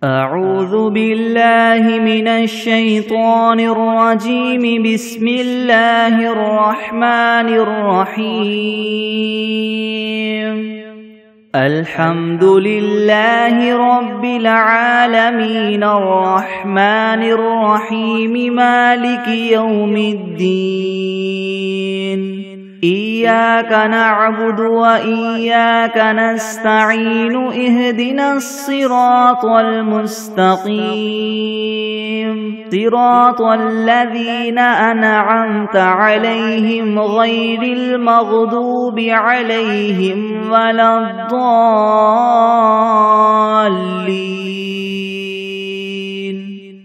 أعوذ بالله من الشيطان الرجيم. بسم الله الرحمن الرحيم. الحمد لله رب العالمين الرحمن الرحيم مالك يوم الدين. إياك نعبد وإياك نستعين. اهدنا الصراط المستقيم صراط الذين أنعمت عليهم غير المغضوب عليهم ولا الضالين.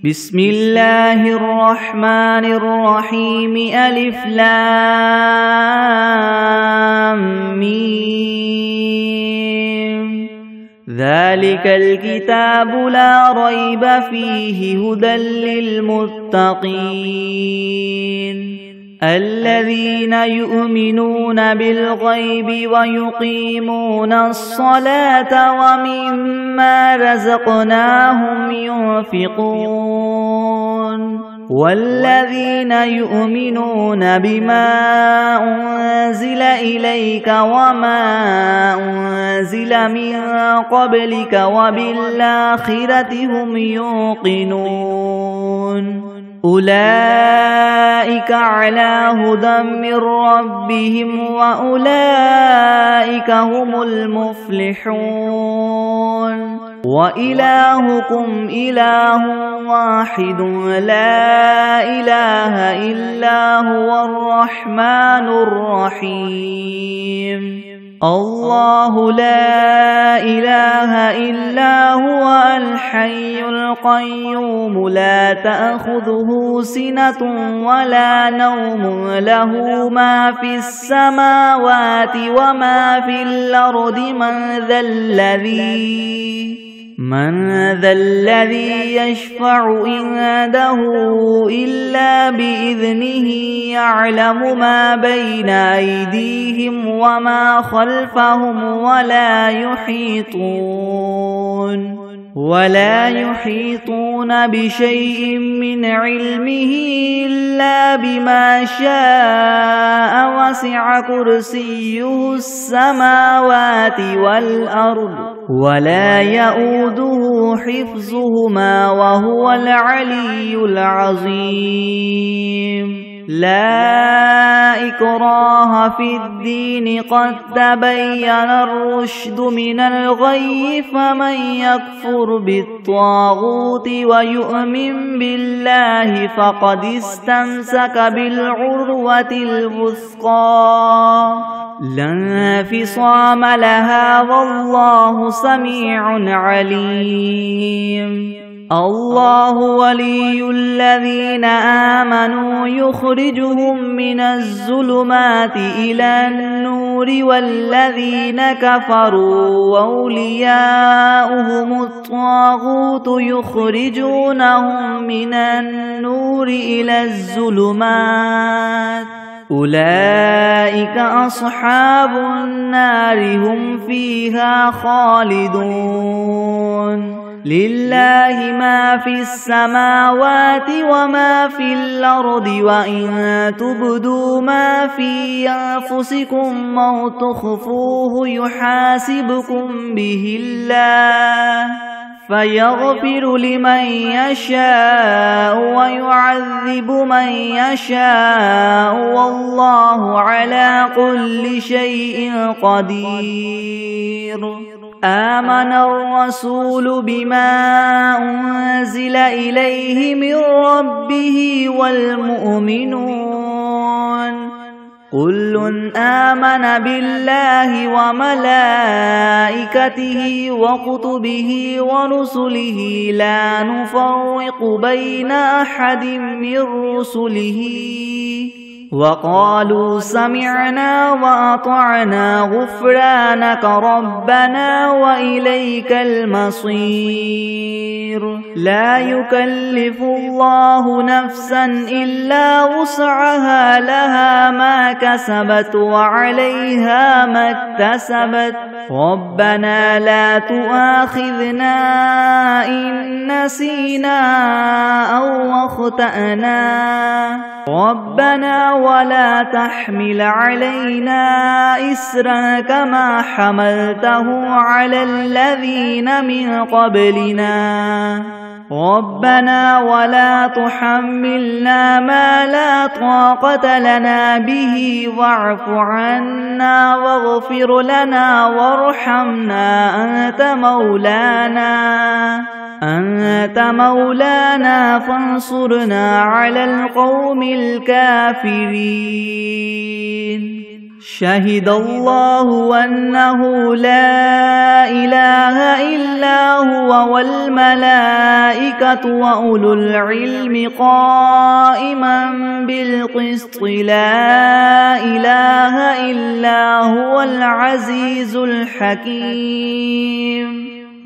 بسم الله الرحمن الرحيم. ألف لام ميم. ذلك الكتاب لا ريب فيه هدى للمتقين الذين يؤمنون بالغيب ويقيمون الصلاة ومما رزقناهم ينفقون والذين يؤمنون بما أنزل إليك وما أنزل من قبلك وبالآخرة هم يوقنون أولئك على هدى من ربهم وأولئك هم المفلحون. وإلهكم إله واحد لا إله إلا هو الرحمن الرحيم. الله لا إله إلا هو الحي القيوم لا تأخذه سنة ولا نوم له ما في السماوات وما في الأرض. من ذا الذي يشفع عنده إلا بإذنه. يعلم ما بين أيديهم وما خلفهم ولا يحيطون بشيء من علمه إلا بما شاء. وسع كرسيه السماوات والأرض ولا يؤوده حفظهما وهو العلي العظيم. لا إكراه في الدين قد تبين الرشد من الغي. فمن يكفر بالطاغوت ويؤمن بالله فقد استمسك بالعروة الوثقى لا انفصام لها والله سميع عليم. الله ولي الذين آمنوا يخرجهم من الظلمات إلى النور والذين كفروا أولياؤهم الطاغوت يخرجونهم من النور إلى الظلمات. أولئك أصحاب النار هم فيها خالدون. لله ما في السماوات وما في الأرض. وإن تبدوا ما في أنفسكم أو تخفوه يحاسبكم به الله فيغفر لمن يشاء ويعذب من يشاء والله على كل شيء قدير. آمن الرسول بما أنزل إليه من ربه والمؤمنون كل آمن بالله وملائكته وكتبه ورسله لا نفرق بين أحد من رسله وقالوا سمعنا وأطعنا غفرانك ربنا وإليك المصير. لا يكلف الله نفسا إلا وسعها لها ما كسبت وعليها ما اكتسبت. ربنا لا تؤاخذنا إن نسينا أو أخطأنا ربنا ولا تحمل علينا إسرا كما حملته على الذين من قبلنا ربنا ولا تحملنا ما لا طاقة لنا به واعف عنا واغفر لنا وارحمنا أنت مولانا فانصرنا على القوم الكافرين شهد الله أنه لا إله إلا هو والملائكة وأولو العلم قائما بالقسط لا إله إلا هو العزيز الحكيم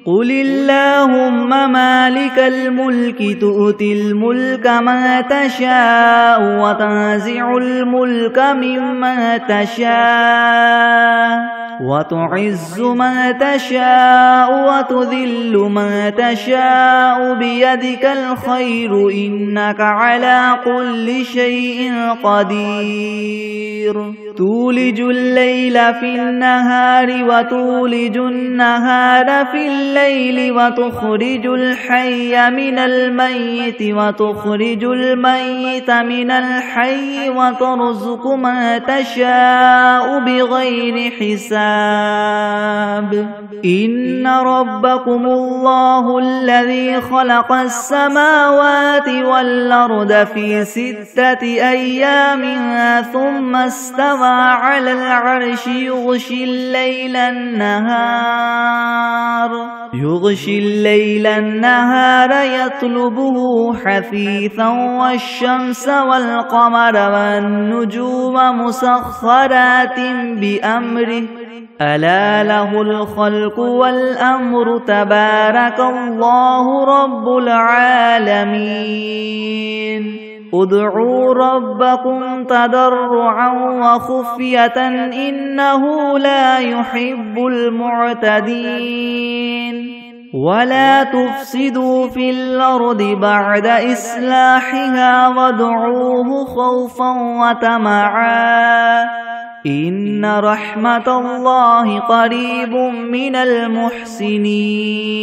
قل اللهم مالك الملك تؤتي الملك من تشاء وتنزع الملك ممن تشاء وتعز من تشاء وتذل من تشاء بيدك الخير إنك على كل شيء قدير تولج الليل في النهار وتولج النهار في الليل وتخرج الحي من الميت وتخرج الميت من الحي وترزق من تشاء بغير حساب إن ربكم الله الذي خلق السماوات والأرض في 6 أيام ثم استوى على العرش يغشي الليل النهار يطلبه حثيثا والشمس والقمر والنجوم مسخرات بأمره ألا له الخلق والأمر تبارك الله رب العالمين ادعوا ربكم تضرعا وخفية إنه لا يحب المعتدين ولا تفسدوا في الأرض بعد إصلاحها وادعوه خوفا وطمعا إن رحمة الله قريب من المحسنين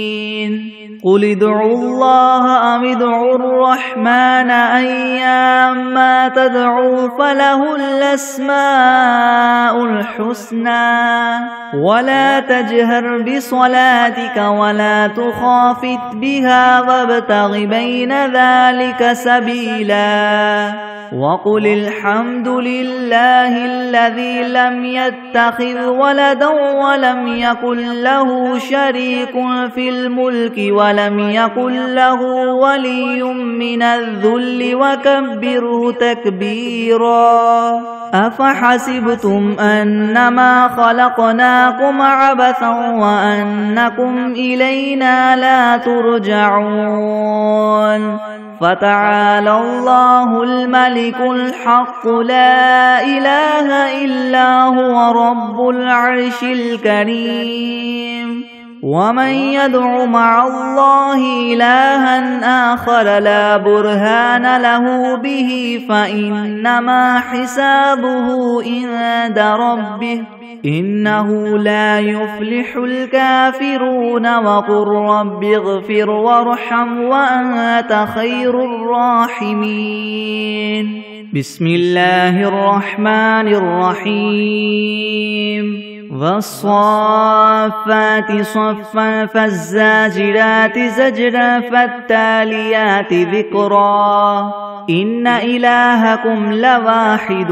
قل ادعوا الله أم ادعوا الرحمن أيما تدعوا فله الأسماء الحسنى ولا تجهر بصلاتك ولا تخافت بها وابتغ بين ذلك سبيلا وقل الحمد لله الذي لم يتخذ ولدا ولم يكن له شريك في الملك ولم يكن له ولي من الذل وكبره تكبيرا أفحسبتم أنما خلقناكم عبثا وأنكم إلينا لا ترجعون فتعالى الله الملك الحق لا إله إلا هو رب العرش الكريم ومن يدع مع الله إلها آخر لا برهان له به فإنما حسابه عند ربه إنه لا يفلح الكافرون وقل رب اغفر وارحم وأنت خير الراحمين بسم الله الرحمن الرحيم والصافات صفا فالزاجرات زجرا فالتاليات ذكرا إن إلهكم لواحد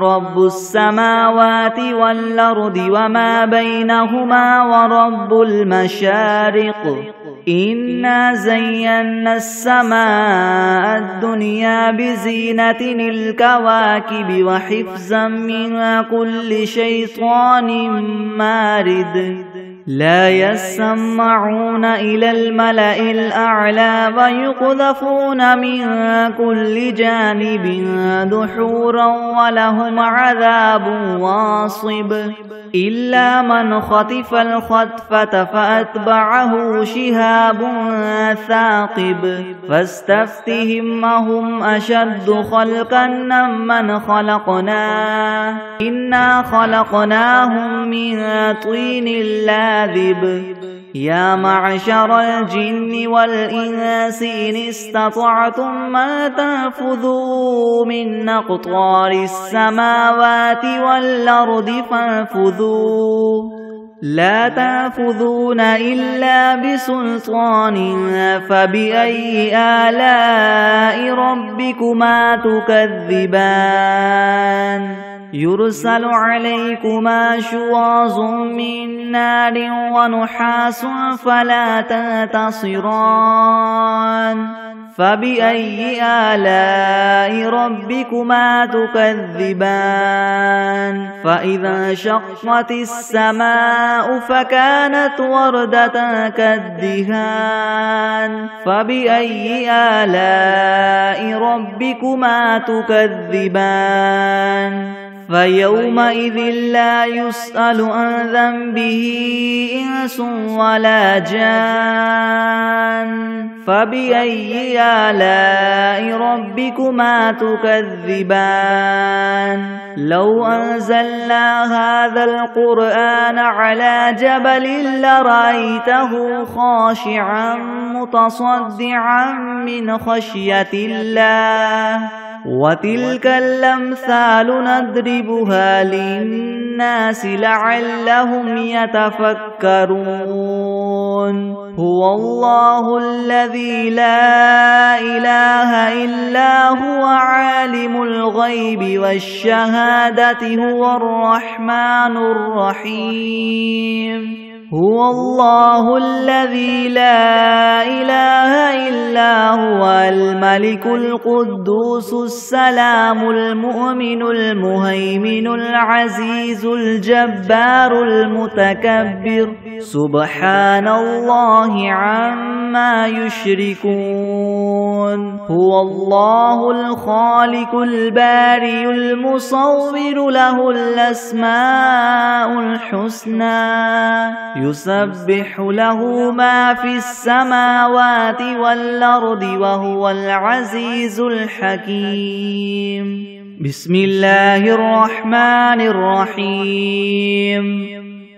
رب السماوات والأرض وما بينهما ورب المشارق إنا زينا السماء الدنيا بزينة الكواكب وحفظا من كل شيطان مارد لا يسمعون إلى الملأ الأعلى ويقذفون من كل جانب دحورا ولهم عذاب واصب إلا من خطف الخطفة فأتبعه شهاب ثاقب فاستفتهم أهم أشد خلقا ممن خلقنا إنا خلقناهم من طين لاذب يا معشر الجن والإنس إن استطعتم ما تنفذوا من أقطار السماوات والأرض فانفذوا لا تنفذون إلا بسلطان فبأي آلاء ربكما تكذبان يرسل عليكما شواظ من نار ونحاس فلا تنتصران فبأي آلاء ربكما تكذبان فإذا انشقت السماء فكانت وردة كالدهان فبأي آلاء ربكما تكذبان فيومئذ لا يسأل عن ذنبه إنس ولا جان فبأي آلاء ربكما تكذبان لو أنزلنا هذا القرآن على جبل لرأيته خاشعا متصدعا من خشية الله وتلك الأمثال نضربها للناس لعلهم يتفكرون هو الله الذي لا إله إلا هو عالم الغيب والشهادة هو الرحمن الرحيم هو الله الذي لا إله إلا هو الملك القدوس السلام المؤمن المهيمن العزيز الجبار المتكبر سبحان الله عما يشركون هو الله الخالق البارئ المصور له الأسماء الحسنى يسبح له ما في السماوات والأرض وهو العزيز الحكيم بسم الله الرحمن الرحيم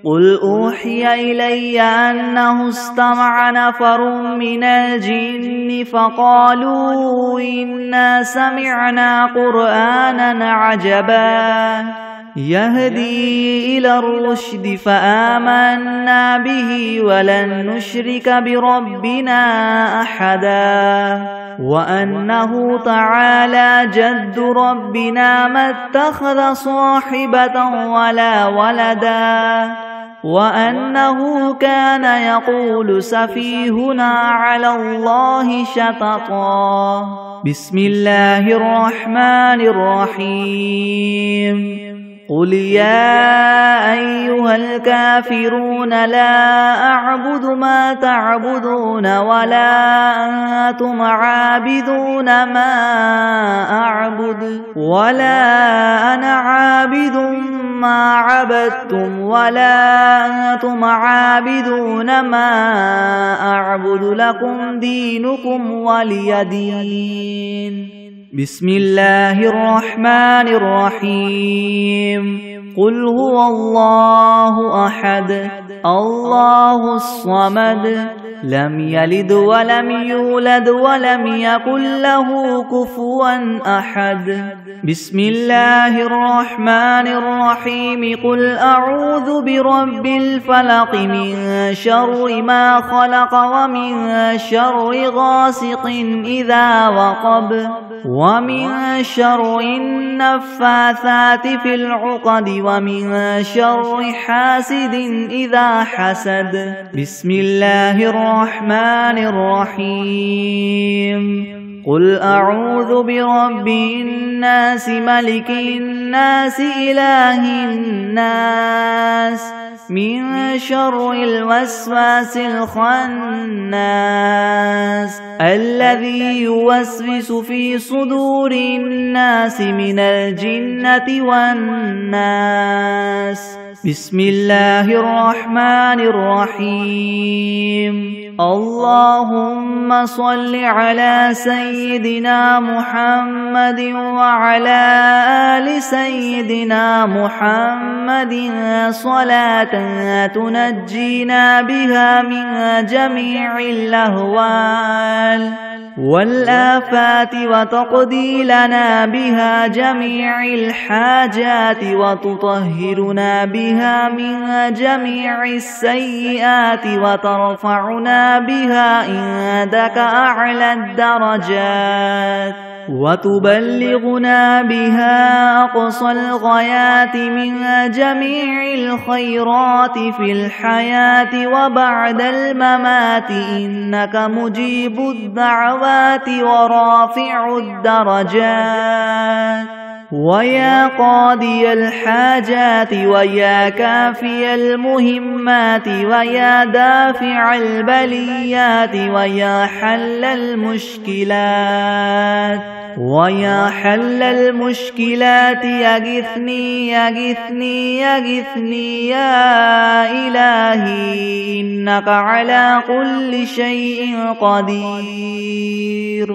قل أوحي إلي أنه استمع نفر من الجن فقالوا إنا سمعنا قرآنا عجبا يهدي إلى الرشد فآمنا به ولن نشرك بربنا أحدا وأنه تعالى جد ربنا ما اتخذ صاحبة ولا ولدا وأنه كان يقول سفيهنا على الله شططا بسم الله الرحمن الرحيم قل يا أيها الكافرون لا أعبد ما تعبدون ولا أنتم عابدون ما أعبد ولا أنا عابد ما عبدتم ولا أنتم عابدون ما أعبد لكم دينكم ولي دين بسم الله الرحمن الرحيم قل هو الله أحد الله الصمد لم يلد ولم يولد ولم يكن له كفوا أحد بسم الله الرحمن الرحيم قل أعوذ برب الفلق من شر ما خلق ومن شر غاسق إذا وقب ومن شر النفاثات في العقد ومن شر حاسد إذا حسد بسم الله الرحمن الرحيم قل أعوذ برب الناس ملك الناس إله الناس من شر الوسواس الخناس الذي يوسوس في صدور الناس من الجنة والناس. بسم الله الرحمن الرحيم. اللهم صل على سيدنا محمد وعلى آل سيدنا محمد صلاة تنجينا بها من جميع الأهوال والآفات وتقضي لنا بها جميع الحاجات وتطهرنا بها من جميع السيئات وترفعنا بها عندك أعلى الدرجات وتبلغنا بها أقصى الغايات من جميع الخيرات في الحياة وبعد الممات إنك مجيب الدعوات ورافع الدرجات ويا قاضي الحاجات ويا كافي المهمات ويا دافع البليات ويا حل المشكلات يغثني يغثني يغثني يا إلهي إنك على كل شيء قدير.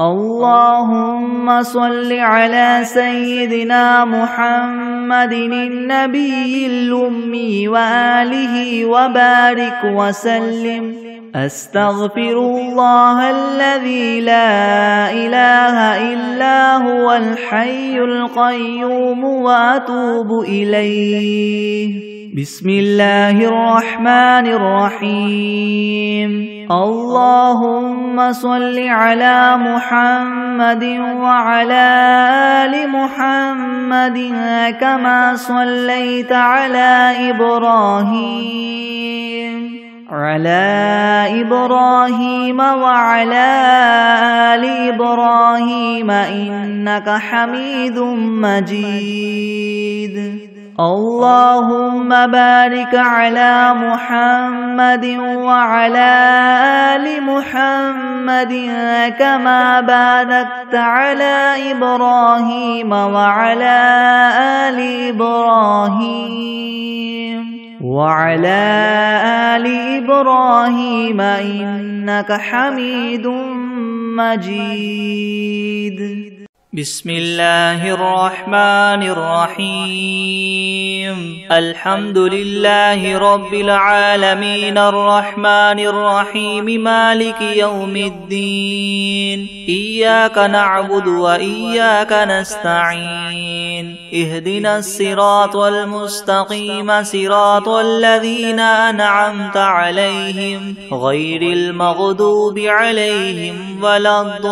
اللهم صل على سيدنا محمد النبي الأمي وآله وبارك وسلم. أستغفر الله الذي لا إله إلا هو الحي القيوم وأتوب إليه. بسم الله الرحمن الرحيم. اللهم صل على محمد وعلى آل محمد كما صليت على إبراهيم وعلى آل إبراهيم إنك حميد مجيد. اللهم بارك على محمد وعلى آل محمد كما باركت على إبراهيم وعلى آل إبراهيم إنك حميد مجيد. بسم الله الرحمن الرحيم. الحمد لله رب العالمين الرحمن الرحيم مالك يوم الدين. إياك نعبد وإياك نستعين. اهدنا الصراط المستقيم صراط الذين أنعمت عليهم غير المغضوب عليهم ولا الضالين.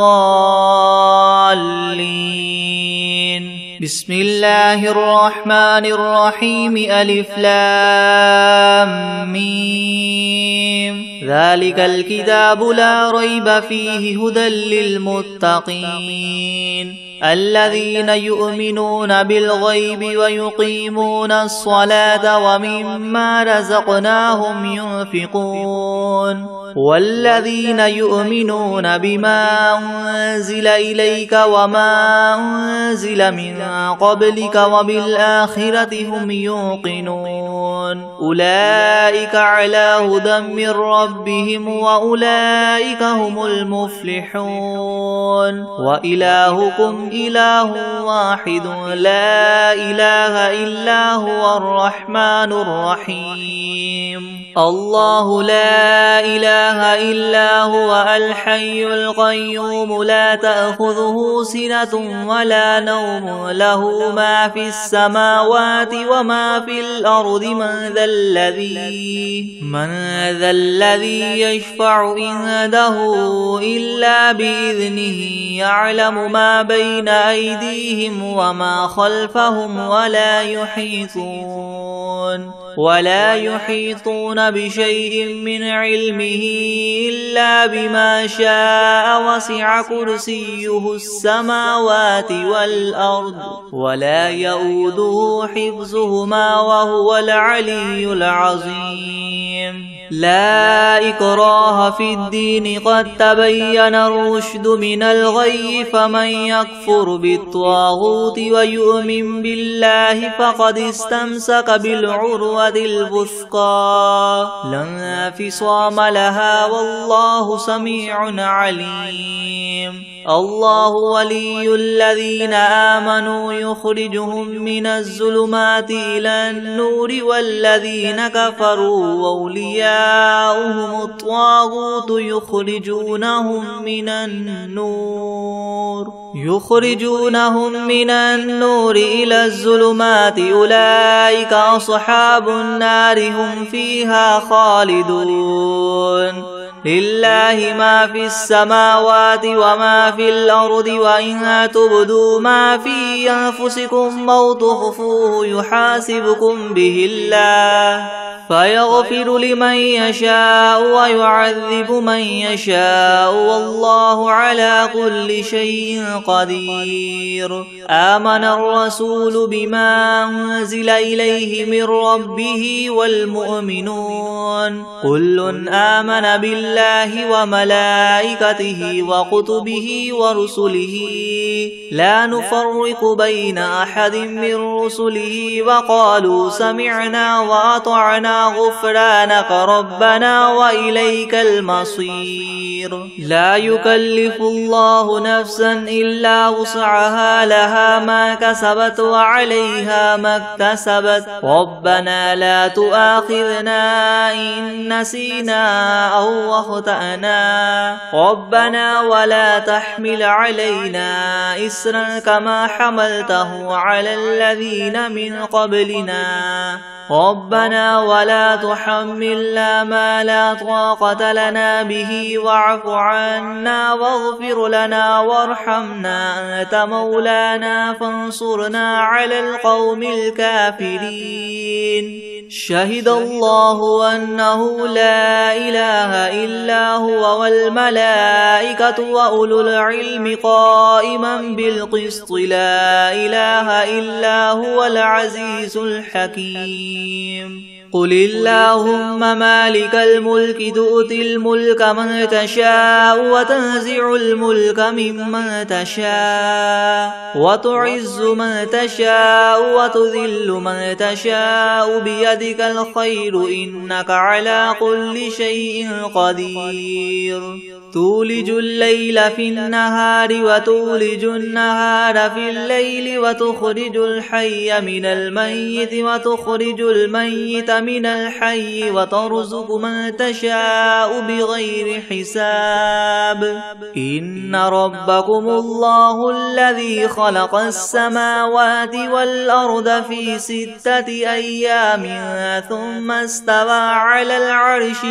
بسم الله الرحمن الرحيم. ألف لام ميم. ذلك الكتاب لا ريب فيه هدى للمتقين الذين يؤمنون بالغيب ويقيمون الصلاة ومما رزقناهم ينفقون والذين يؤمنون بما أنزل إليك وما أنزل من قبلك وبالآخرة هم يوقنون أولئك على هدى من ربهم وأولئك هم المفلحون. وإلهكم إله واحد لا إله إلا هو الرحمن الرحيم. الله لا إله إلا هو الحي القيوم لا تأخذه سنة ولا نوم له ما في السماوات وما في الأرض. من ذا الذي يشفع عنده إلا بإذنه يعلم ما بين بين أيديهم وما خلفهم ولا يحيطون بشيء من علمه إلا بما شاء وسع كرسيه السماوات والأرض ولا يؤوده حفظهما وهو العلي العظيم لا إكراه في الدين قد تبين الرشد من الغي فمن يكفر بالطاغوت ويؤمن بالله فقد استمسك بالعروة الوثقى لا انفصام لها والله سميع عليم الله ولي الذين آمنوا يخرجهم من الظلمات إلى النور والذين كفروا أولياؤهم الطاغوت يخرجونهم من النور إلى الظلمات أولئك أصحاب النار هم فيها خالدون لله ما في السماوات وما في الأرض وإن تبدوا ما في أنفسكم أو تخفوه يحاسبكم به الله فيغفر لمن يشاء ويعذب من يشاء والله على كل شيء قدير آمن الرسول بما أنزل إليه من ربه والمؤمنون كل آمن بالله وملائكته وكتبه ورسله لا نفرق بين أحد من رسله وقالوا سمعنا وأطعنا غفرانك ربنا وإليك المصير لا يكلف الله نفسا إلا وسعها لها ما كسبت وعليها ما اكتسبت ربنا لا تؤاخذنا إن نسينا أو أخطأنا ربنا ولا تحمل علينا إسرا كما حملته على الذين من قبلنا ربنا ولا تحملنا ما لا طاقة لنا به واعف عنا واغفر لنا وارحمنا أنت مولانا فانصرنا على القوم الكافرين شهد الله أنه لا إله إلا هو والملائكة وأولو العلم قائما بالقسط لا إله إلا هو العزيز الحكيم قل اللهم مالك الملك تؤتي الملك من تشاء وتنزع الملك ممن تشاء وتعز من تشاء وتذل من تشاء بيدك الخير إنك على كل شيء قدير تولج الليل في النهار وتولج النهار في الليل وتخرج الحي من الميت وتخرج الميت من الحي وترزق من تشاء بغير حساب إن ربكم الله الذي خلق السماوات والأرض في 6 أيام ثم استوى على العرش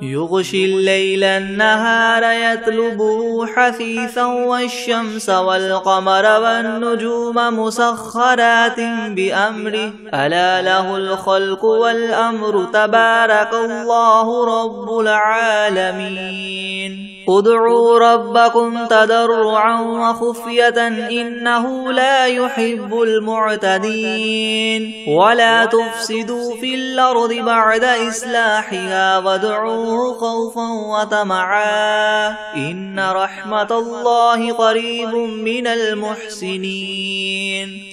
يغشي الليل النهار يطلبه حثيثا والشمس والقمر والنجوم مسخرات بأمره ألا له الخلق والأمر تبارك الله رب العالمين ادعوا ربكم تضرعا وخفية إنه لا يحب المعتدين ولا تفسدوا في الأرض بعد إصلاحها وادعوه خوفا وطمعا إن رحمة الله قريب من المحسنين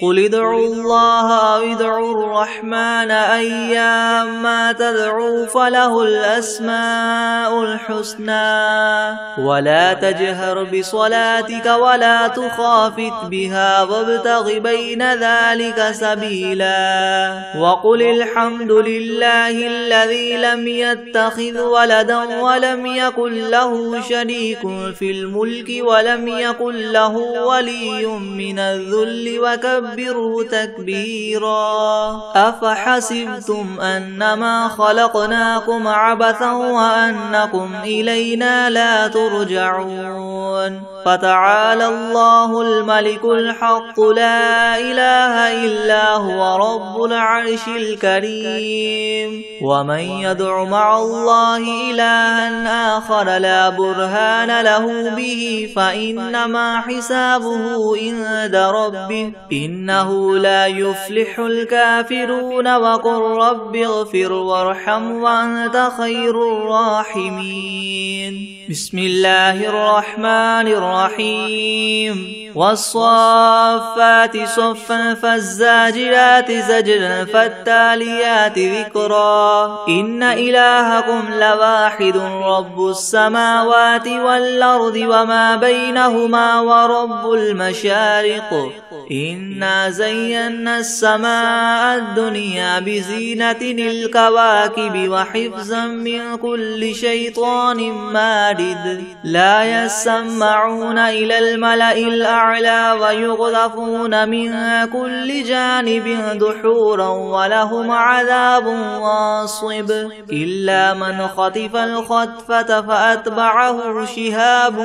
قل ادعوا الله أو ادعوا الرحمن أيما تدعوا فله الأسماء الحسنى ولا تجهر بصلاتك ولا تخافت بها وابتغ بين ذلك سبيلا وقل الحمد لله الذي لم يتخذ ولدا ولم يكن له شريك في الملك ولم يكن له ولي من الذل وكبره تكبيرا. أفحسبتم أنما خلقناكم عبثا وأنكم إلينا لا ترجعون. فتعالى الله الملك الحق لا إله إلا هو رب العرش الكريم. ومن يدع مع الله إلها آخر لا برهان له به فإنما حسابه عند ربه إنه لا يفلح الكافرون. وقل رب اغفر وارحم وأنت خير الراحمين. بسم الله الرحمن الرحيم. والصافات صفا فالزاجرات زجرا فالتاليات ذكرا. إن إلهكم لواحد رب السماوات والأرض وما بينهما ورب المشارق. إنا زينا السماء الدنيا بزينة الكواكب وحفظا من كل شيطان مارد. لا يسمعون إلى الملأ الأعلى ويقذفون من كل جانب دحورا ولهم عذاب واصب. إلا من خطف الخطفة فأتبعه شهاب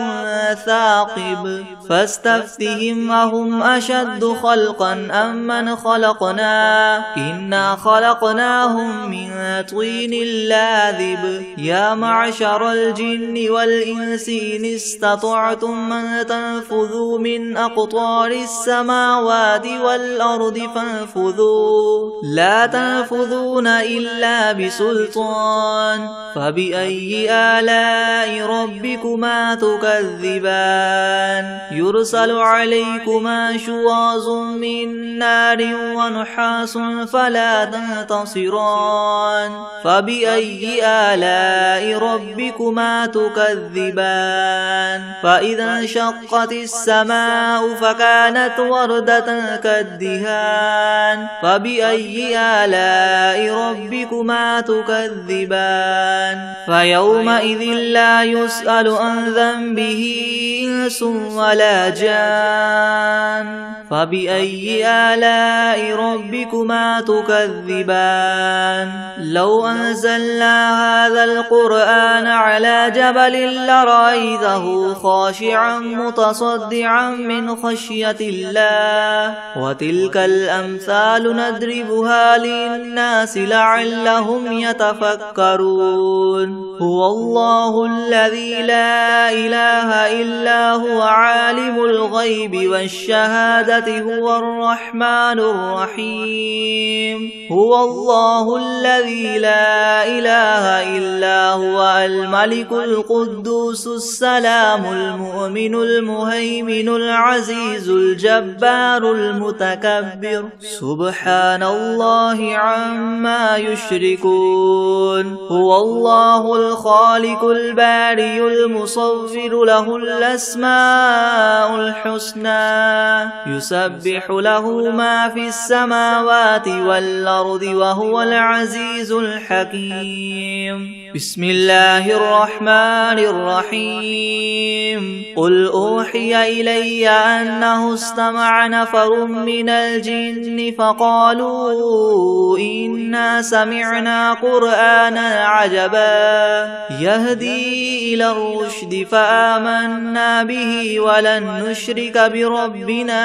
ثاقب. فاستفتهم أهم أشد خلقا أم من خلقنا إنا خلقناهم من طين لاذب. يا معشر الجن والإنس إن استطعتم أن تنفذوا من أقطار السماوات والأرض فانفذوا لا تنفذون إلا بسلطان. فبأي آلاء ربكما تكذبان. يرسل عليكما شواظ من نار ونحاس فلا تنتصران. فبأي آلاء ربكما تكذبان. فإذا انشقت السماء فكانت وردة كالدهان. فبأي آلاء ربكما تكذبان. فيومئذ لا يسأل عن ذنبه إنس ولا جان. فبأي آلاء ربكما تكذبان. لو أنزلنا هذا القرآن على جبل لرأيته خاشعا متصدعا من خشية الله. وتلك الأمثال نضربها للناس لعلهم يتفكرون. هو الله الذي لا إله إلا هو عالم الغيب والشهادة هو الرحمن الرحيم. هو الله الذي لا إله إلا هو الملك القدوس السلام المؤمن المهيمن العزيز الجبار المتكبر. سبحان الله عما يشركون. هو الله الخالق البارئ المصور له الأسماء الحسنى. يسبح له ما في السماوات والأرض وهو العزيز الحكيم. بسم الله الرحمن الرحيم. قل أوحي إلي أنه استمع نفر من الجن فقالوا إنا سمعنا قرآنا عجبا يهدي إلى الرشد فآمنا به ولن نشرك بربنا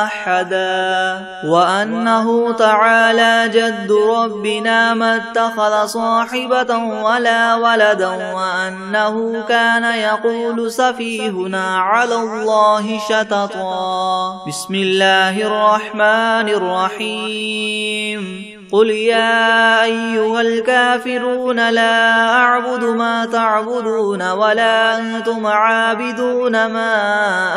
أحدا. وأنه تعالى جد ربنا ما اتخذ صاحبة ولا ولدا وأنه كان يقول سفيهنا على الله شططا. بسم الله الرحمن الرحيم. قل يا أيها الكافرون لا أعبد ما تعبدون ولا أنتم عابدون ما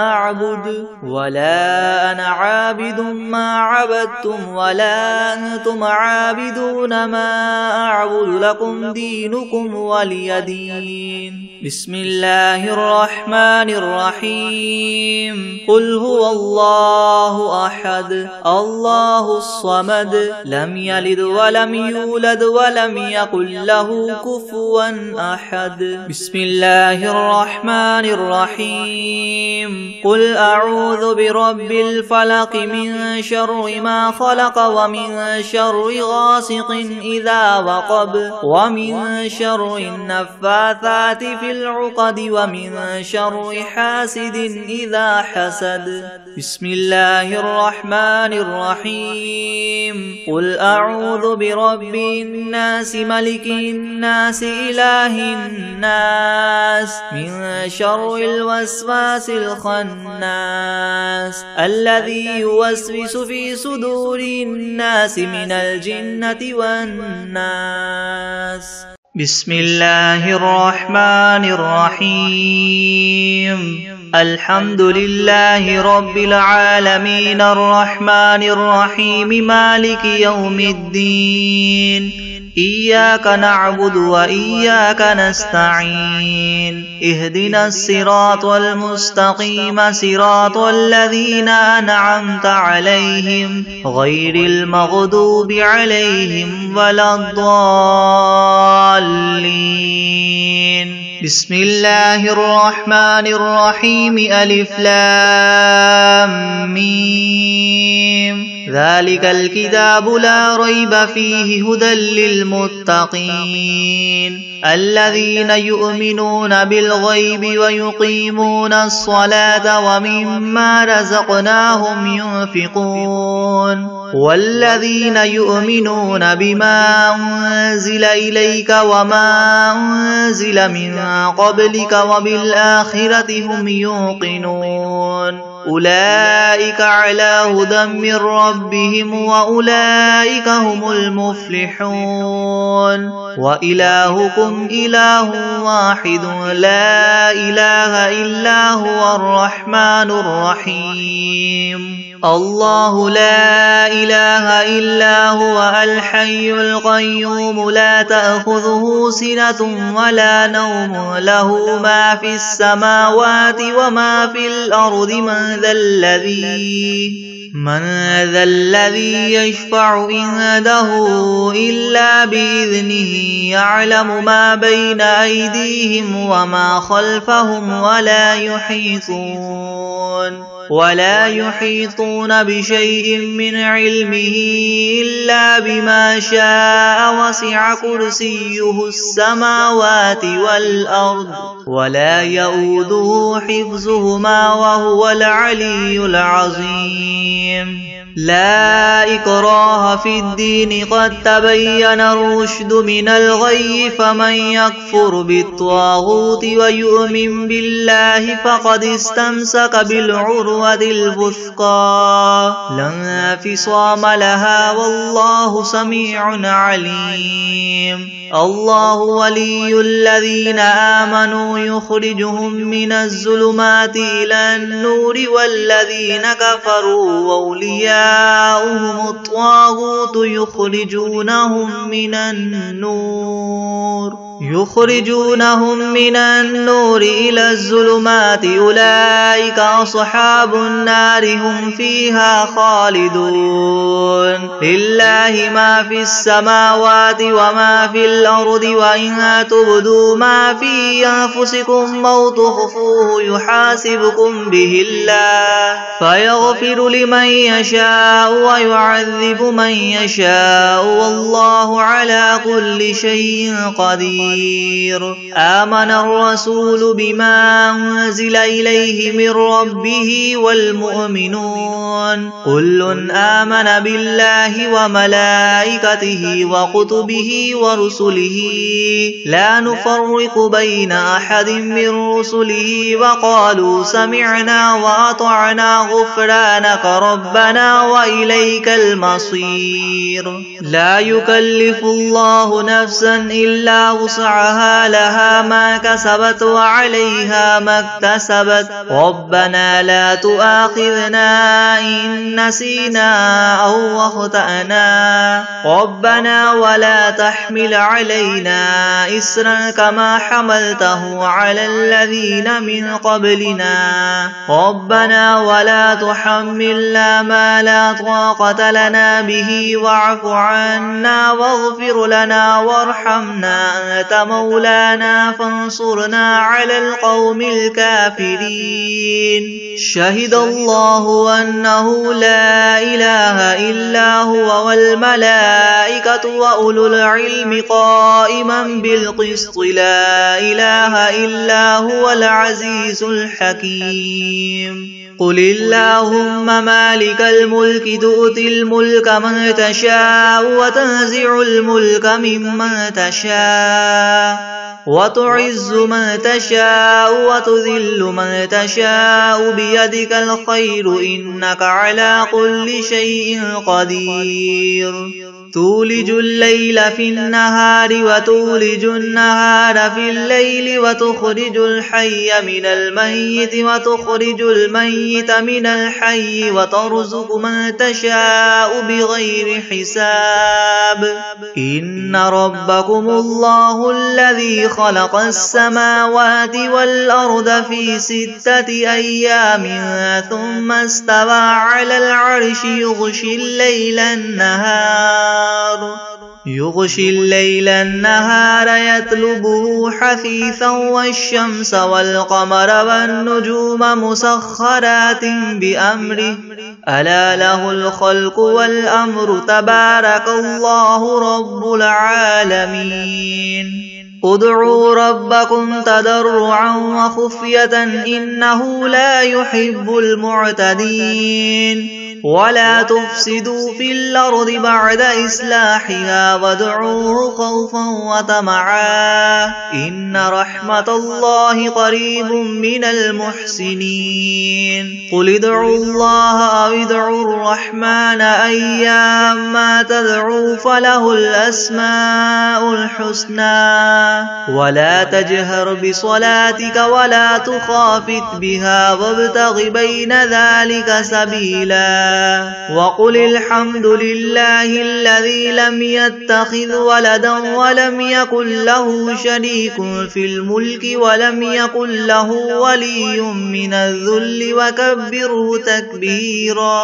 أعبد ولا أنا عابد ما عبدتم ولا أنتم عابدون ما أعبد لكم دينكم ولي دين. بسم الله الرحمن الرحيم. قل هو الله أحد الله الصمد لم يلد يلد ولم يولد ولم يكن له كفوا أحد. بسم الله الرحمن الرحيم. قل أعوذ برب الفلق من شر ما خلق ومن شر غاسق إذا وقب ومن شر النفاثات في العقد ومن شر حاسد إذا حسد. بسم الله الرحمن الرحيم. قل أعوذ برب الناس ملك الناس إله الناس من شر الوسواس الخناس الذي يوسوس في صدور الناس من الجنة والناس. بسم الله الرحمن الرحيم. الحمد لله رب العالمين الرحمن الرحيم مالك يوم الدين. إياك نعبد وإياك نستعين. اهدنا الصراط المستقيم صراط الذين أنعمت عليهم غير المغضوب عليهم ولا الضالين. بسم الله الرحمن الرحيم. ألف لام ميم. ذلك الكتاب لا ريب فيه هدى للمتقين الذين يؤمنون بالغيب ويقيمون الصلاة ومما رزقناهم ينفقون والذين يؤمنون بما أنزل إليك وما أنزل من قبلك وبالآخرة هم يوقنون أولئك على هدى من ربهم وأولئك هم المفلحون. وإلهكم إله واحد لا إله إلا هو الرحمن الرحيم. الله لا إله إلا هو الحي القيوم لا تأخذه سنة ولا نوم له ما في السماوات وما في الأرض من ذا الذي يشفع عنده إلا بإذنه يعلم ما بين أيديهم وما خلفهم ولا يحيطون بشيء من علمه إلا بما شاء وسع كرسيه السماوات والأرض ولا يؤوده حفظهما وهو العلي العظيم. لا إكراه في الدين قد تبين الرشد من الغي فمن يكفر بالطاغوت ويؤمن بالله فقد استمسك بالعروة الوثقى لا انفصام لها والله سميع عليم. الله ولي الذين آمنوا يخرجهم من الظلمات إلى النور والذين كفروا وأولياؤهم الطاغوت يخرجونهم من النور إلى الظلمات أولئك أصحاب النار هم فيها خالدون. لله ما في السماوات وما في الأرض وإن تبدوا ما في أنفسكم أو تخفوه يحاسبكم به الله فيغفر لمن يشاء ويعذب من يشاء والله على كل شيء قدير. آمن الرسول بما أنزل إليه من ربه والمؤمنون كل آمن بالله وملائكته وكتبه ورسله لا نفرق بين أحد من رسله وقالوا سمعنا وأطعنا غفرانك ربنا وإليك المصير. لا يكلف الله نفسا إلا وسعها وسعها لها ما كسبت وعليها ما اكتسبت ربنا لا تؤاخذنا إن نسينا أو أخطأنا ربنا ولا تحمل علينا إسرا كما حملته على الذين من قبلنا ربنا ولا تحملنا ما لا طاقة لنا به واعف عنا واغفر لنا وارحمنا أنت مولانا فانصرنا على القوم الكافرين شهد الله أنه لا إله إلا هو والملائكة وأولو العلم قائما بالقسط لا إله إلا هو العزيز الحكيم قل اللهم مالك الملك تؤتي الملك من تشاء وتنزع الملك ممن تشاء وتعز من تشاء وتذل من تشاء بيدك الخير إنك على كل شيء قدير تولج الليل في النهار وتولج النهار في الليل وتخرج الحي من الميت وتخرج الميت من الحي وترزق من تشاء بغير حساب إن ربكم الله الذي خلق السماوات والأرض في 6 أيام ثم استوى على العرش يغشي الليل النهار يطلبه حثيثا والشمس والقمر والنجوم مسخرات بأمره ألا له الخلق والأمر تبارك الله رب العالمين ادعوا ربكم تضرعا وخفية إنه لا يحب المعتدين ولا تفسدوا في الأرض بعد إصلاحها وادعوه خوفا وطمعا إن رحمة الله قريب من المحسنين قل ادعوا الله أو ادعوا الرحمن أيما تدعوا فله الأسماء الحسنى ولا تجهر بصلاتك ولا تخافت بها وابتغ بين ذلك سبيلا وقل الحمد لله الذي لم يتخذ ولدا ولم يكن له شريك في الملك ولم يكن له ولي من الذل وكبره تكبيرا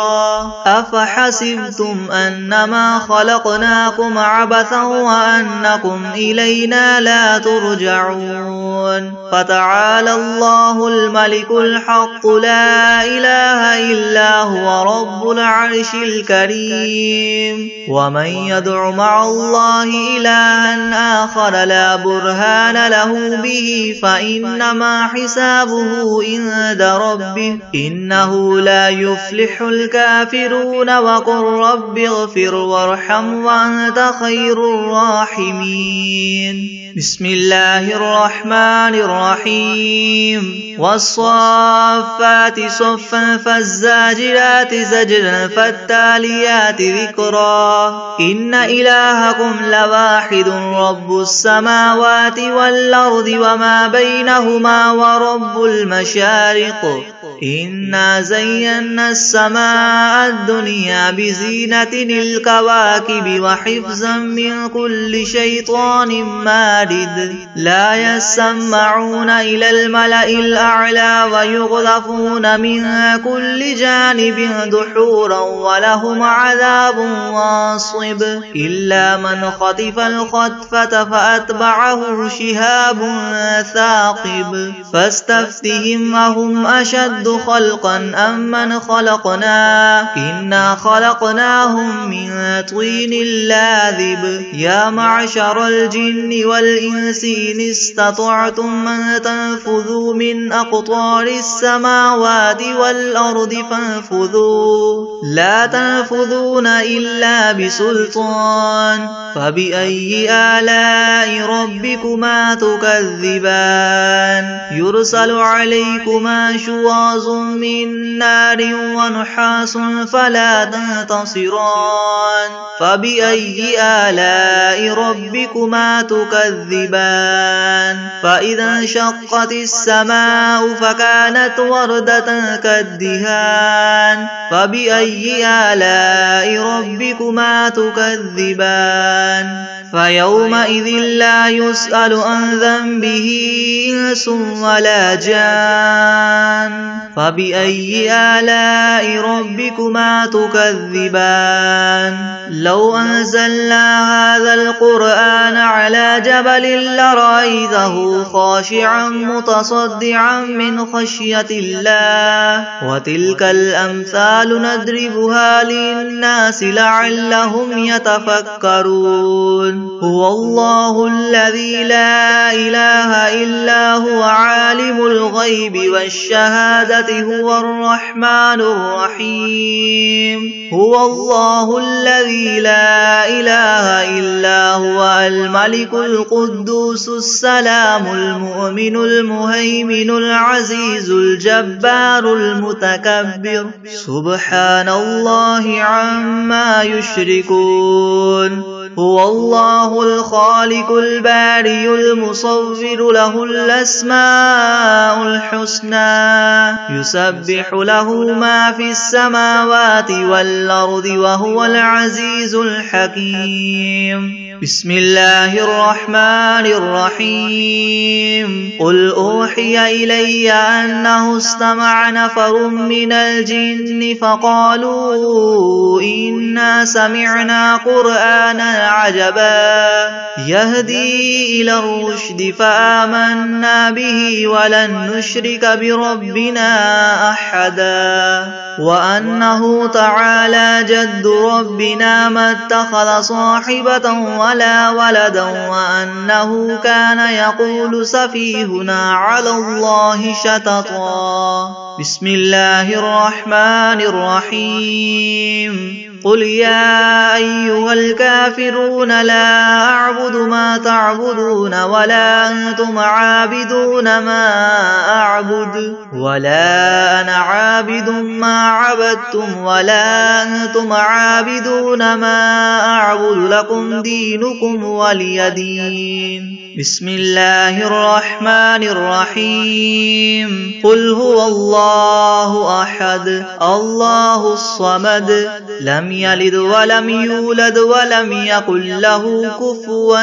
أفحسبتم أنما خلقناكم عبثا وأنكم إلينا لا ترجعون فتعالى الله الملك الحق لا إله إلا هو رب العرش الكريم ومن يدع مع الله إلها آخر لا برهان له به فإنما حسابه عند ربه إنه لا يفلح الكافرون وقل رب اغفر وارحم وأنت خير الراحمين بسم الله الرحمن الرحيم والصافات صفا فالزاجرات زجرا فالتاليات ذكرا إن إلهكم لواحد رب السماوات والأرض وما بينهما ورب المشارق إنا زينا السماء الدنيا بزينة الكواكب وحفظا من كل شيطان مارد لا يسمعون إلى الملأ الأعلى ويغذفون من كل جانب دحورا ولهم عذاب واصب إلا من خطف الخطفة فأتبعه شهاب ثاقب فاستفتهم أهم أشد خلقا أم من خلقنا إنا خلقناهم من طين لاذب يا معشر الجن والإنس إن استطعتم أن تنفذوا من أقطار السماوات والأرض فانفذوا لا تنفذون إلا بسلطان فبأي آلاء ربكما تكذبان يرسل عليكما شواظ برز من نار ونحاس فلا تنتصران فبأي آلاء ربكما تكذبان فإذا انشقت السماء فكانت وردة كالدهان فبأي آلاء ربكما تكذبان فيومئذ لا يسأل عن ذنبه إنس ولا جان فبأي آلاء ربكما تكذبان لو أنزلنا هذا القرآن على جبل لرأيته خاشعا متصدعا من خشية الله وتلك الأمثال نضربها للناس لعلهم يتفكرون هو الله الذي لا إله إلا هو عالم الغيب والشهادة هو الرحمن الرحيم هو الله الذي لا إله إلا هو الملك القدوس السلام المؤمن المهيمن العزيز الجبار المتكبر سبحان الله عما يشركون هو الله الخالق البارئ المصور له الأسماء الحسنى يسبح له ما في السماوات والأرض وهو العزيز الحكيم بسم الله الرحمن الرحيم قل أوحي إلي أنه استمع نفر من الجن فقالوا إنا سمعنا قرآنا عجبا يهدي إلى الرشد فآمنا به ولن نشرك بربنا أحدا وأنه تعالى جد ربنا ما اتخذ صاحبة ولا ولدا وأنه كان يقول سفيهنا على الله شططا بسم الله الرحمن الرحيم قل يا أيها الكافرون لا أعبد ما تعبدون ولا أنتم عابدون ما أعبد ولا أنا عابد ما عبدتم ولا أنتم عابدون ما أعبد لكم دينكم ولي دين بسم الله الرحمن الرحيم قل هو الله أحد الله الصمد لم يلد ولم يولد ولم يكن له كفوا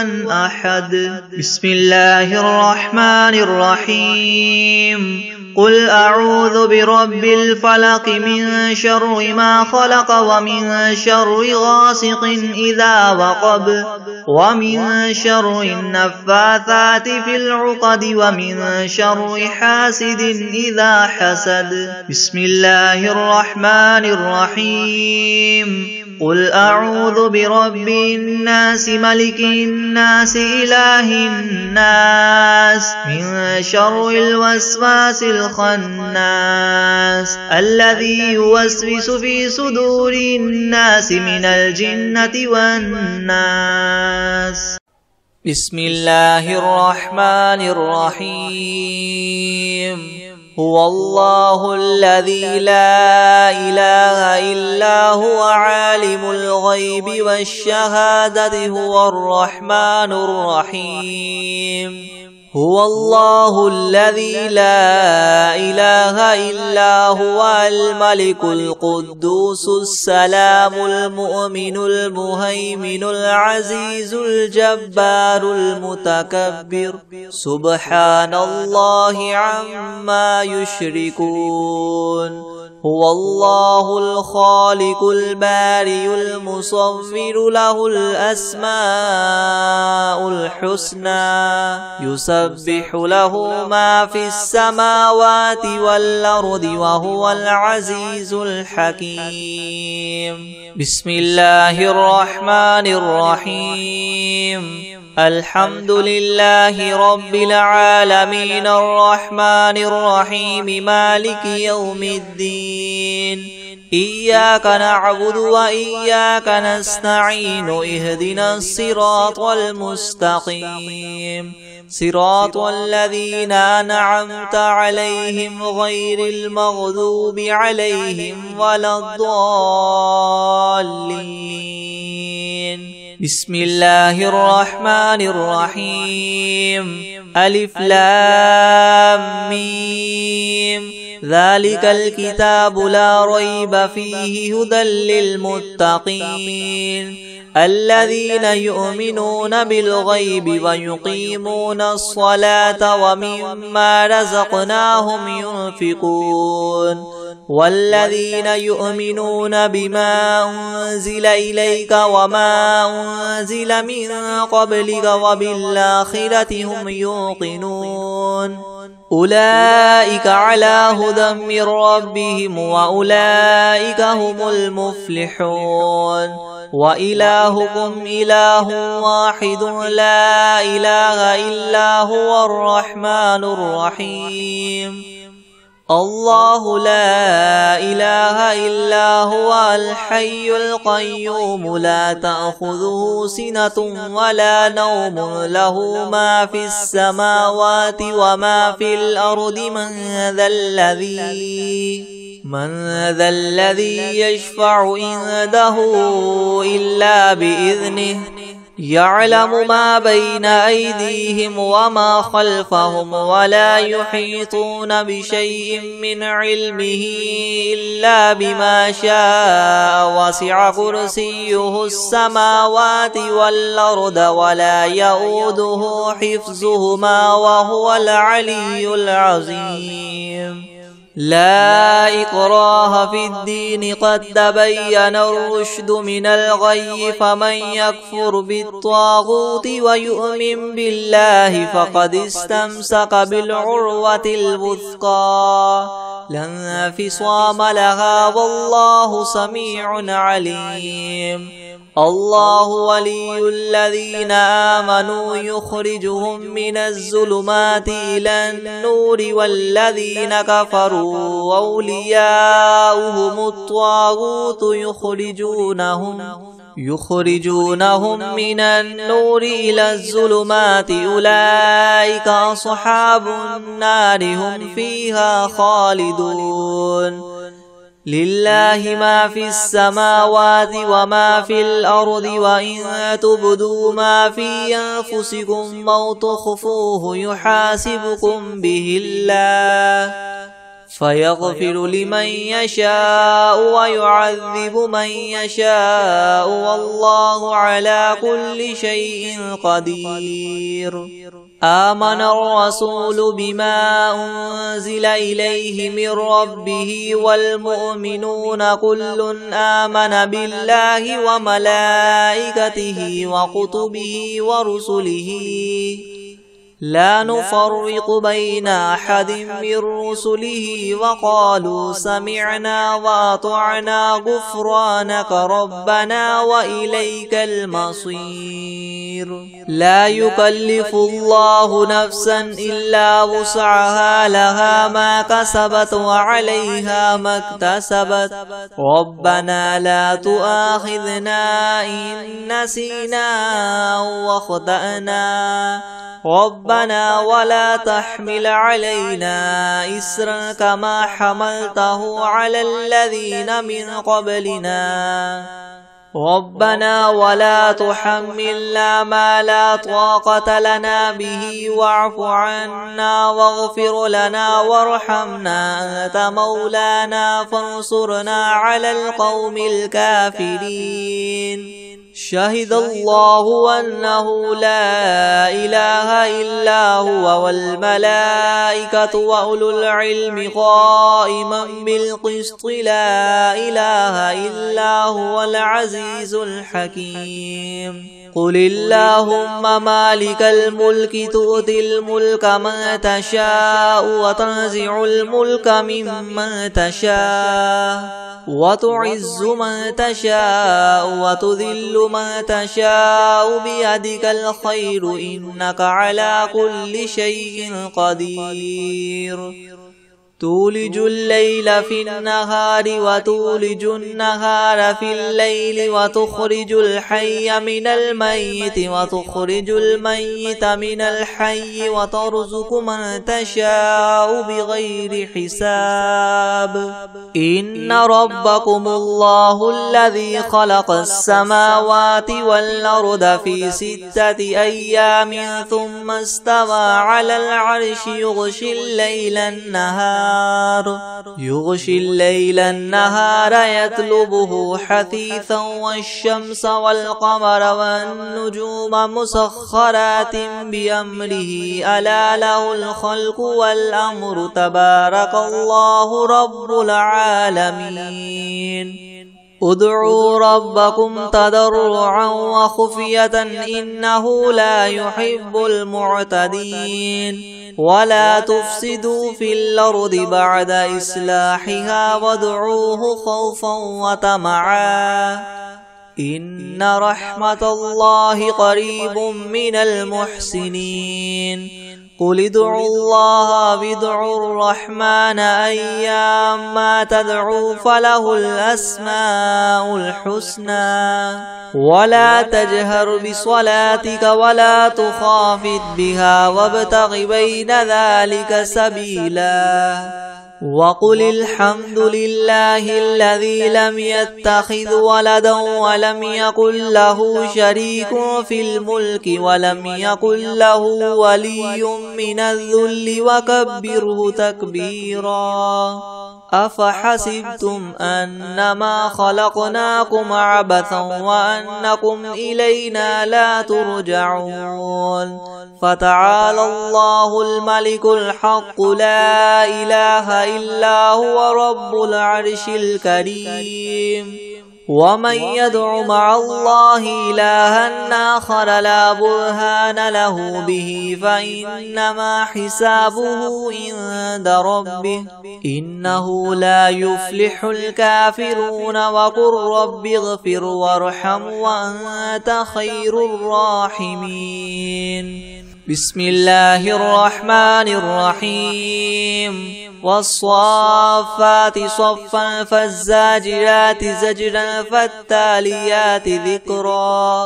أحد بسم الله الرحمن الرحيم قل أعوذ برب الفلق من شر ما خلق ومن شر غاسق إذا وقب ومن شر النفاثات في العقد ومن شر حاسد إذا حسد بسم الله الرحمن الرحيم قل أعوذ برب الناس ملك الناس إله الناس من شر الوسواس الخناس الذي يوسوس في صدور الناس من الجنة والناس بسم الله الرحمن الرحيم هو الله الذي لا إله إلا هو عالم الغيب والشهادة هو الرحمن الرحيم هو الله الذي لا إله إلا هو الملك القدوس السلام المؤمن المهيمن العزيز الجبار المتكبر سبحان الله عما يشركون هو الله الخالق البارئ المصور له الأسماء الحسنى يسبح له ما في السماوات والأرض وهو العزيز الحكيم بسم الله الرحمن الرحيم الحمد لله رب العالمين الرحمن الرحيم مالك يوم الدين إياك نعبد وإياك نستعين اهدنا الصراط المستقيم صراط الذين أنعمت عليهم غير المغضوب عليهم ولا الضالين. بسم الله الرحمن الرحيم. ألف لام ميم. ذلك الكتاب لا ريب فيه هدى للمتقين الذين يؤمنون بالغيب ويقيمون الصلاة ومما رزقناهم ينفقون والذين يؤمنون بما أنزل إليك وما أنزل من قبلك وبالآخرة هم يوقنون أولئك على هدى من ربهم وأولئك هم المفلحون وإلهكم إله واحد لا إله إلا هو الرحمن الرحيم الله لا إله إلا هو الحي القيوم لا تأخذه سنة ولا نوم له ما في السماوات وما في الأرض من ذا الذي يشفع عنده إلا بإذنه يعلم ما بين أيديهم وما خلفهم ولا يحيطون بشيء من علمه إلا بما شاء وسع كرسيه السماوات والأرض ولا يؤوده حفظهما وهو العلي العظيم لا إكراه في الدين قد تبين الرشد من الغي فمن يكفر بالطاغوت ويؤمن بالله فقد استمسك بالعروة الوثقى لا انفصام لها والله سميع عليم الله ولي الذين آمنوا يخرجهم من الظلمات إلى النور والذين كفروا أولياؤهم الطاغوت يخرجونهم من النور إلى الظلمات أولئك أصحاب النار هم فيها خالدون لله ما في السماوات وما في الأرض وإن تبدوا ما في أنفسكم أو تخفوه يحاسبكم به الله فيغفر لمن يشاء ويعذب من يشاء والله على كل شيء قدير آمن الرسول بما أنزل إليه من ربه والمؤمنون كل آمن بالله وملائكته وكتبه ورسله لا نفرق بين أحد من رسله وقالوا سمعنا وأطعنا غفرانك ربنا وإليك المصير لا يكلف الله نفسا إلا وسعها لها ما كسبت وعليها ما اكتسبت ربنا لا تؤاخذنا إن نسينا أو أخطأنا ربنا ولا تحمل علينا إسرا كما حملته على الذين من قبلنا ربنا ولا تحملنا ما لا طاقة لنا به واعف عنا واغفر لنا وارحمنا أنت مولانا فانصرنا على القوم الكافرين شهد الله أنه لا إله إلا هو والملائكة وأولو العلم قائما بالقسط لا إله إلا هو العزيز الحكيم قل اللهم مالك الملك تؤتي الملك من تشاء وتنزع الملك ممن تشاء وتعز من تشاء وتذل من تشاء بيدك الخير إنك على كل شيء قدير تولج الليل في النهار وتولج النهار في الليل وتخرج الحي من الميت وتخرج الميت من الحي وترزق من تشاء بغير حساب إن ربكم الله الذي خلق السماوات والأرض في 6 أيام ثم استوى على العرش يغشي الليل النهار يطلبه حثيثا والشمس والقمر والنجوم مسخرات بأمره ألا له الخلق والأمر تبارك الله رب العالمين ادعوا ربكم تضرعا وخفية إنه لا يحب المعتدين ولا تفسدوا في الأرض بعد إصلاحها وادعوه خوفا وطمعا إن رحمة الله قريب من المحسنين قل ادعوا الله وادعوا الرحمن أيما تدعوا فله الأسماء الحسنى ولا تجهر بصلاتك ولا تخافت بها وابتغ بين ذلك سبيلا وقل الحمد لله الذي لم يتخذ ولدا ولم يكن له شريك في الملك ولم يكن له ولي من الذل وكبره تكبيرا أفحسبتم أنما خلقناكم عبثا وأنكم إلينا لا ترجعون فتعالى الله الملك الحق لا إله إلا هو رب العرش الكريم ومن يدع مع الله إلها آخر لا برهان له به فإنما حسابه عند ربه إنه لا يفلح الكافرون وقل رب اغفر وارحم وأنت خير الراحمين بسم الله الرحمن الرحيم والصافات صفا فالزاجرات زجرا فالتاليات ذكرا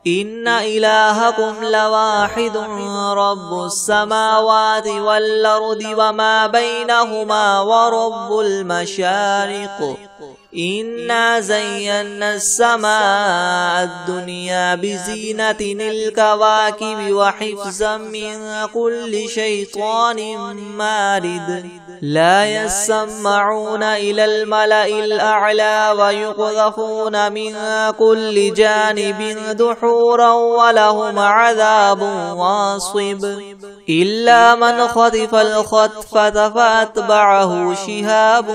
إن إلهكم لواحد رب السماوات والأرض وما بينهما ورب المشارق إنا زينا السماء الدنيا بزينة الكواكب وحفظا من كل شيطان مارد لا يسمعون إلى الملأ الأعلى ويقذفون من كل جانب دحورا ولهم عذاب واصب إلا من خطف الخطفة فأتبعه شهاب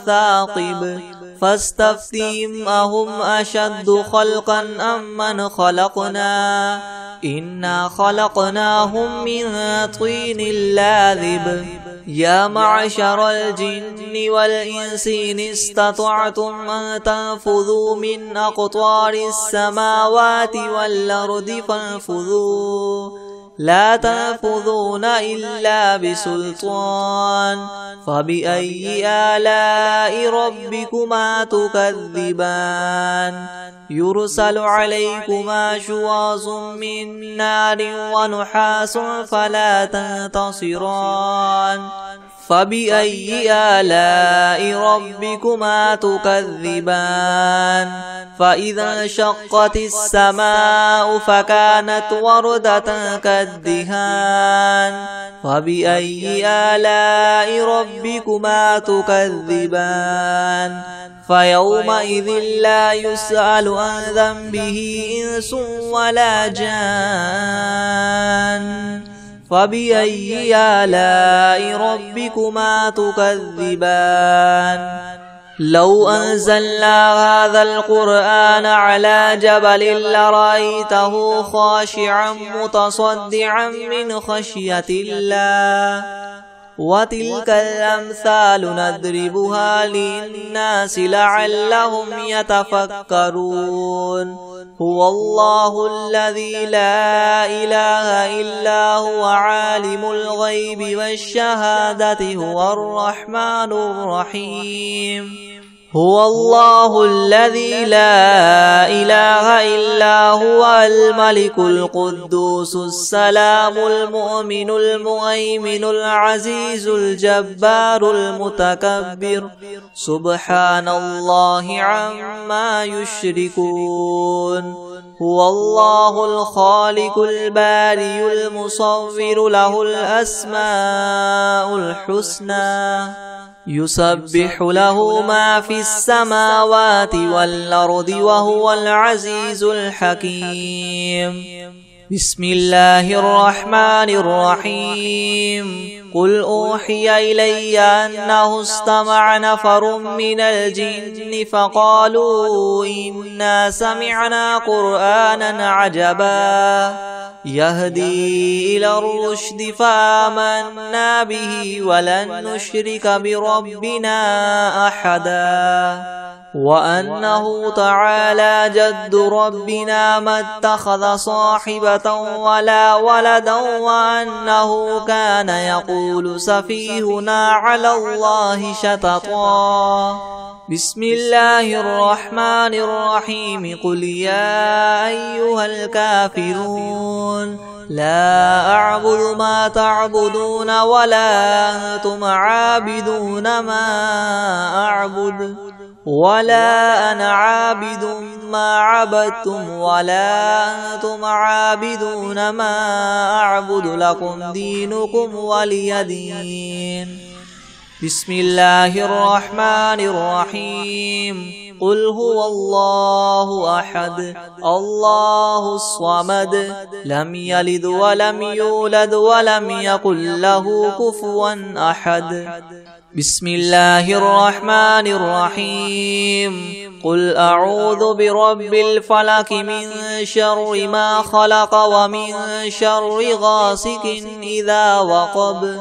ثاقب فاستفتهم أهم أشد خلقا أم من خلقنا إنا خلقناهم من طين لاذب يا معشر الجن والإنس إن استطعتم أن تنفذوا من أقطار السماوات والأرض فانفذوا لا تنفذون إلا بسلطان فبأي آلاء ربكما تكذبان يرسل عليكما شواظ من نار ونحاس فلا تنتصران فبأي آلاء ربكما تكذبان فإذا انشقت السماء فكانت وردة كالدهان فبأي آلاء ربكما تكذبان فيومئذ لا يسأل عن ذنبه إنس ولا جان فبأي آلاء ربكما تكذبان لو أنزلنا هذا القرآن على جبل لرأيته خاشعا متصدعا من خشية الله وتلك الأمثال نضربها للناس لعلهم يتفكرون هو الله الذي لا إله إلا هو عالم الغيب والشهادة هو الرحمن الرحيم هو الله الذي لا إله إلا هو الملك القدوس السلام المؤمن المهيمن العزيز الجبار المتكبر سبحان الله عما يشركون هو الله الخالق البارئ المصور له الأسماء الحسنى يسبح له ما في السماوات والأرض وهو العزيز الحكيم بسم الله الرحمن الرحيم قل أوحي إلي أنه استمع نفر من الجن فقالوا إنا سمعنا قرآنا عجبا يهدي إلى الرشد فآمنا به ولن نشرك بربنا أحدا وأنه تعالى جد ربنا ما اتخذ صاحبة ولا ولدا وأنه كان يقول سفيهنا على الله شططا بسم الله الرحمن الرحيم قل يا أيها الكافرون لا أعبد ما تعبدون ولا أنتم عابدون ما أعبد ولا أنا عابد ما عبدتم ولا أنتم عابدون ما أعبد لكم دينكم ولي دين بسم الله الرحمن الرحيم قل هو الله أحد الله الصمد لم يلد ولم يولد ولم يكن له كفوا أحد بسم الله الرحمن الرحيم قل أعوذ برب الفلق من شر ما خلق ومن شر غاسق إذا وقب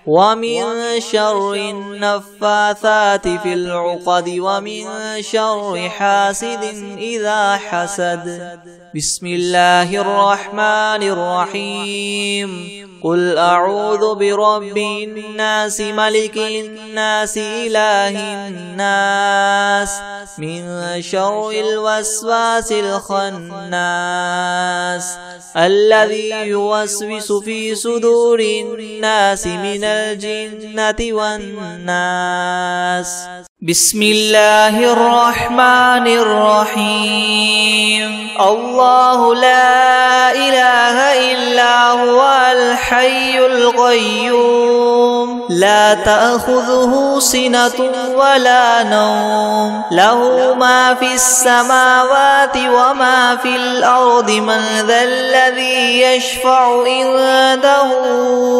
ومن شر النفاثات في العقد ومن شر حاسد إذا حسد بسم الله الرحمن الرحيم قل أعوذ برب الناس ملك الناس إله الناس من شر الوسواس الخناس الذي يوسوس في صدور الناس من الجنة والناس بسم الله الرحمن الرحيم الله لا إله إلا هو الحي القيوم لا تأخذه سنة ولا نوم له ما في السماوات وما في الأرض من ذا الذي يشفع عنده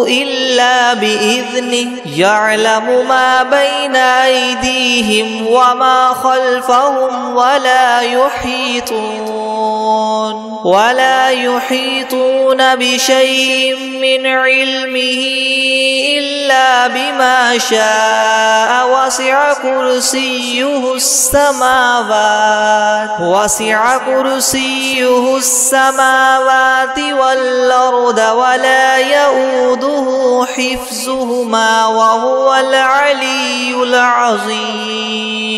إلا بإذنه يعلم ما بين أيديهم وما خلفهم ولا يحيطون بشيء من علمه إلا بما شاء وسع كرسيه السماوات والأرض ولا يؤوده حفظهما وهو العلي العظيم